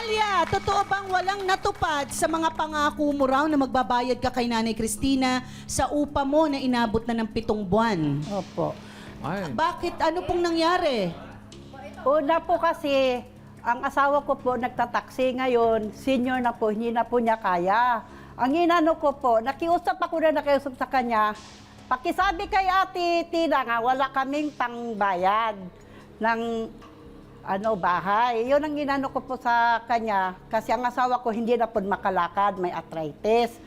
Ofelia, totoo bang walang natupad sa mga pangako mo raw na magbabayad ka kay Nanay Cristina sa upa mo na inabot na ng 7 buwan? Opo. Ay. Bakit? Ano pong nangyari? Una po kasi, ang asawa ko po nagtataksi ngayon, senior na po, hindi na po niya kaya. Ang inano ko po, nakiusap sa kanya, pakisabi kay Ate Tina nga, wala kaming pangbayad ng bahay. Yun ang inano ko po sa kanya, kasi ang asawa ko hindi na po makalakad, may arthritis.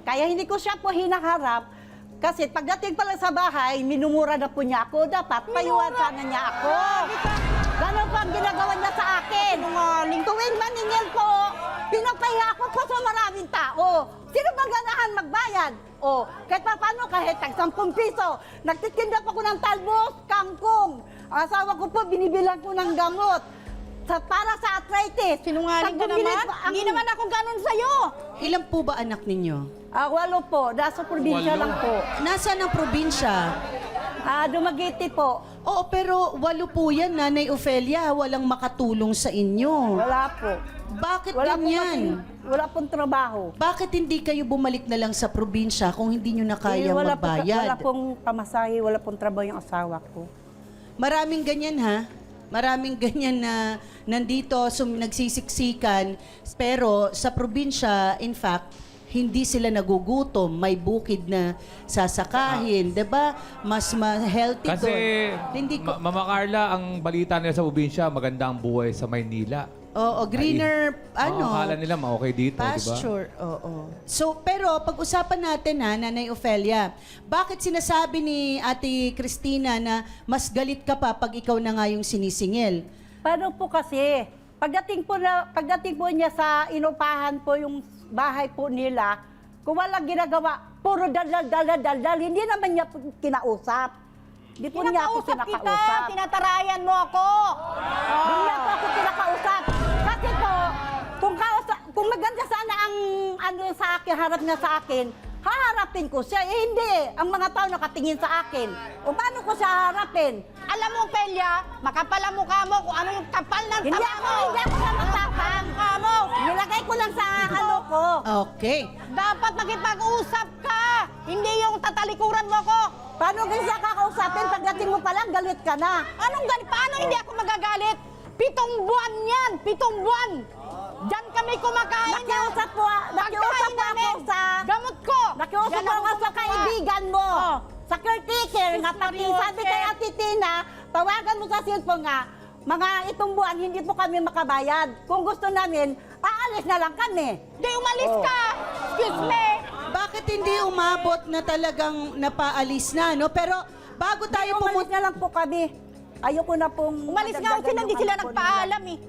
Kaya hindi ko siya po hinaharap, kasi pagdating pala sa bahay, minumura na po niya ako. Dapat payuhan sana niya ako. Ganon po ang ginagawa niya sa akin. Tuwing maningil po, pinapahiya ako po sa maraming tao. Sino bang ganahan magbayad? O, kahit paano, kahit tag 10 piso, nagtitinda pa ko ng talbos, kangkong. Ang asawa ko po, binibilang ko ng gamot. Para sa arthritis. Sinungaling ka naman? Hindi naman ako ganun sa'yo. Ilan po ba anak ninyo? 8 po, nasa probinsya 8? lang po. Nasaan ang probinsya? Dumaguete po. Oo, pero 8 po yan, Nanay Ofelia. Walang makatulong sa inyo. Wala po. Bakit Wala po ganyan? wala pong trabaho. Bakit hindi kayo bumalik na lang sa probinsya kung hindi nyo na kayang wala magbayad? wala pong pamasahe, wala pong trabaho yung asawa ko. Maraming ganyan ha. Maraming ganyan na nandito nagsisiksikan, pero sa probinsya, in fact, hindi sila nagugutom, may bukid na sasakahin, 'di ba? Mas healthy Kasi, doon. Hindi ko Mama Carla, ang balita nila sa probinsya, maganda ang buhay sa Maynila. Oo, greener Akala nila okay dito, di ba? pasture. Oo. So, pero pag-usapan natin ha, Nanay Ofelia, bakit sinasabi ni Ate Cristina na mas galit ka pa pag ikaw na nga yung sinisingil? Paano po kasi, pagdating po niya sa inupahan po yung bahay po nila, kung walang ginagawa, puro daldal, hindi naman niya po kinausap. Hindi po niya ako Kinakausap kita, kinakausap. tinatarayan mo ako. Hindi niya po ako kinakausap. Kasi po, kung maganda sana ang sa akin, harap niya sa akin, haharapin ko siya. Eh hindi, ang mga tao nakatingin sa akin. O paano ko siya haharapin? Alam mo, Pelia, makapal ang mukha mo kung ano yung kapal ng Hindi taba mo. hindi ako na matapang. Mukha mo. Nilagay ko lang sa ko. Okay. Dapat makipag-usap ka. Hindi yung tatalikuran mo ko. Paano ko siya kakausapin? Pagdating mo pa lang, galit ka na. Anong galit? Paano hindi ako magagalit? 7 buwan yan! 7 buwan! Diyan kami kumakain yan. Nakiusap po Pagkain ako namin, sa... gamot ko. Nakiusap Yan po ang ako sa gusto ko, kaibigan mo. Oh. Sa caretaker, nga pati Maria, sabi kay Ate Tina, tawagan mo sa cellphone nga, mga itong buwan, hindi po kami makabayad. Kung gusto namin, aalis na lang kami. Di umalis ka! Excuse me! Bakit hindi umabot na talagang napaalis na, no? Pero bago tayo Umalis pumunta... na lang po kami. Ayoko na pong... Umalis nga sila, hindi sila nagpaalam eh.